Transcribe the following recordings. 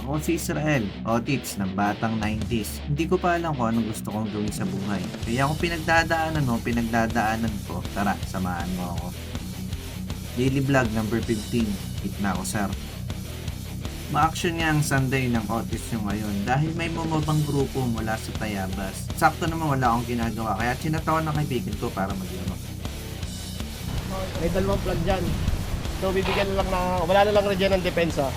Ako si Israel, Otits ng batang 90s. Hindi ko pa alam kung anong gusto kong gawin sa buhay. Kaya kung pinagdadaanan ko, tara, samahan mo ako. Daily vlog number 15. Hit na ako, sir. Ma-action niya ang Sunday ng Otis yung ngayon dahil may bumabang grupo mula sa Tayabas. Sakto naman wala akong ginagawa kaya sinatawan ng kaibigan ko para maglaro. May dalawang plug dyan. So bibigyan na lang wala na lang rin dyan ng depensa.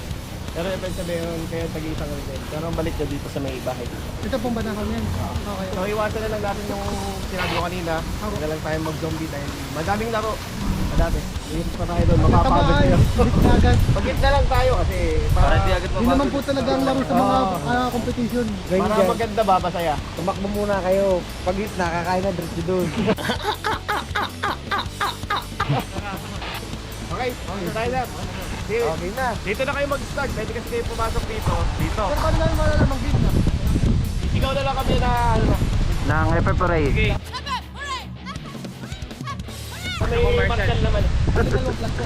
Pero depensa ba yun, kaya tag-iisang rin. Pero ang balik nyo dito sa may bahay dito. Ito pong banakon yan. Okay. So iwasan na lang natin yung sinabi ko kanina. Huwag na lang tayo mag-zombie dahil madaming laro. Madami. Iyon pa tayo doon, makapagod kayo. Pag-hit na lang tayo kasi para di agad Hindi naman po talaga ang laro sa mga competition. para maganda ba, masaya. Tumakbo muna kayo. Pag hit na, kakain na diretso doon. Okay, tayo na. Okay na. Dito na kayo mag-start. Pwede kasi kayo pumasok dito. Dito. Pero paano namin malalamang game na? Ikaw na lang kami na ano na. Nang epeporate. Okay. May marshal naman. Dalawang plug po.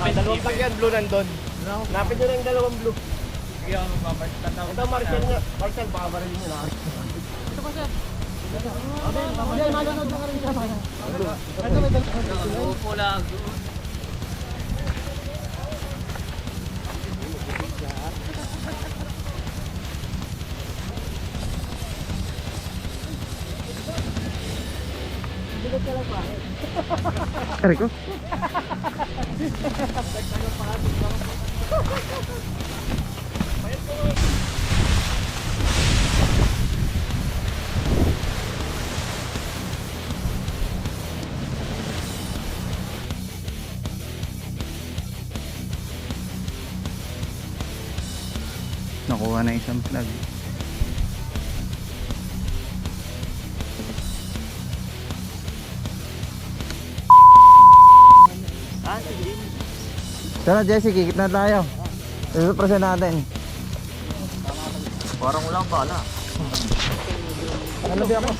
Dalawang plug yan, blue nandun. Napin nyo na yung dalawang blue. Ito marshal nga. Marshal, baka ba rin nyo na. Ito pa sir. Hindi, malunod na ka rin siya. Ito may dalawang. Kari ko. Nakuha na isang plug. Tara Jesse, kikit na tayo. Isusuprasin natin. Parang walang bala. Ano ba ako?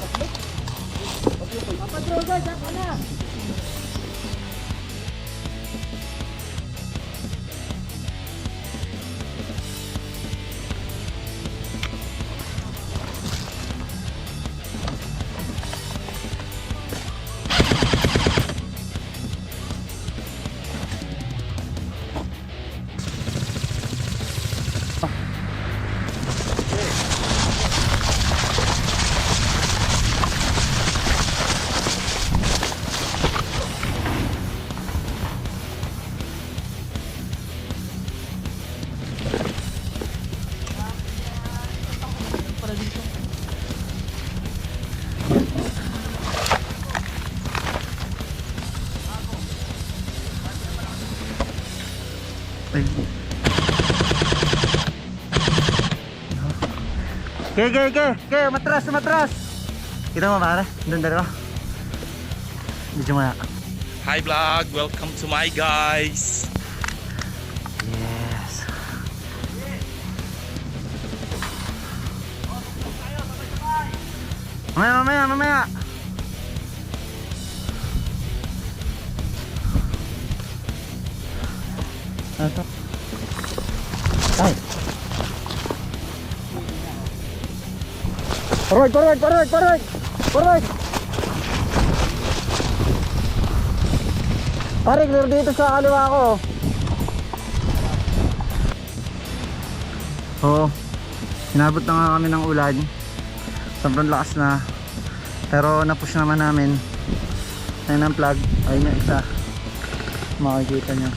Okay, matras. Kita mo pare, doon dalawa. Medyo muna. Hi vlog, welcome to my guys. Yes. Mamaya. Ano to? Ay. Forward! Pare, clear dito sa kaliwa ko. Oo. Sinabot na nga kami ng ulan. Sobrang lakas na. Pero napush naman namin. Ayun ang plug. Ayun yung isa. Makikita nyo.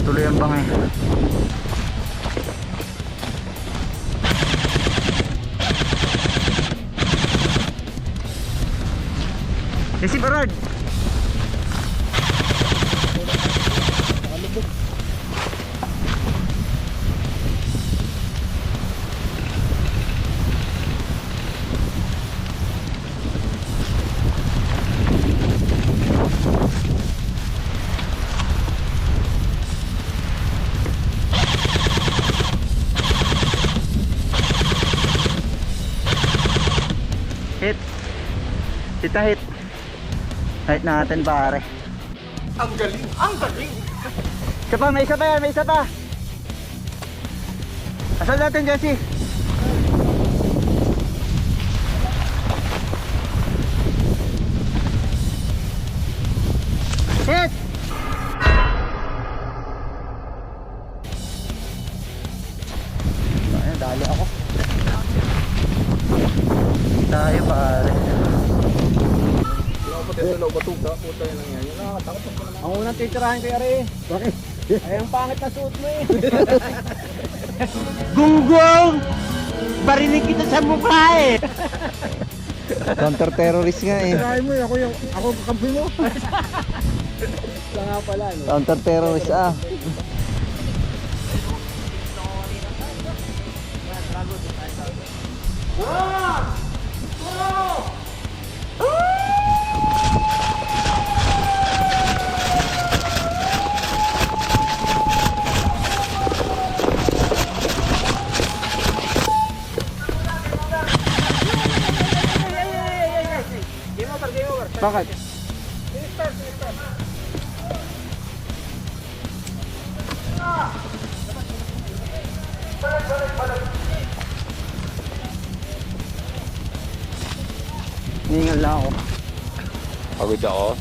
Tuloy ang bangay. Yes, Barard. Hit. Kita hit. Hit natin pare. Ang galing! Isa pa, may isa pa yan, may isa pa. Asan natin, Jesse? Hit! Ayun, dali ako. Tayo pare. Ang unang titirahin ko yari. Bakit? Ay, ang pangit na suot mo eh. Gunggong! Barinig kita sa mukha eh! Counter-terrorist nga eh. Tirahin mo eh. Ako kakampi mo. Siya nga pala, no? Counter-terrorist ah. Bakit? Ningal lang ako. Pagod ako.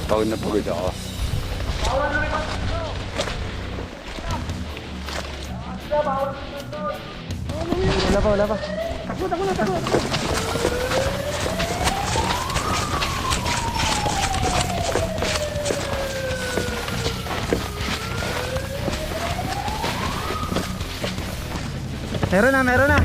Pagod na pagod ako. Wala pa. Meron na.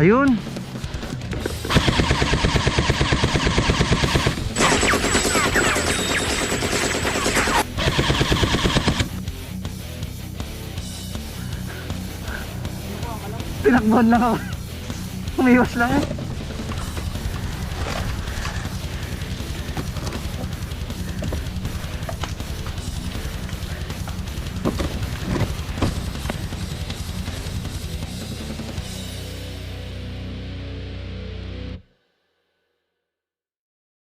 Ayun. Tinakbuhan lang ako. Umiwas lang eh.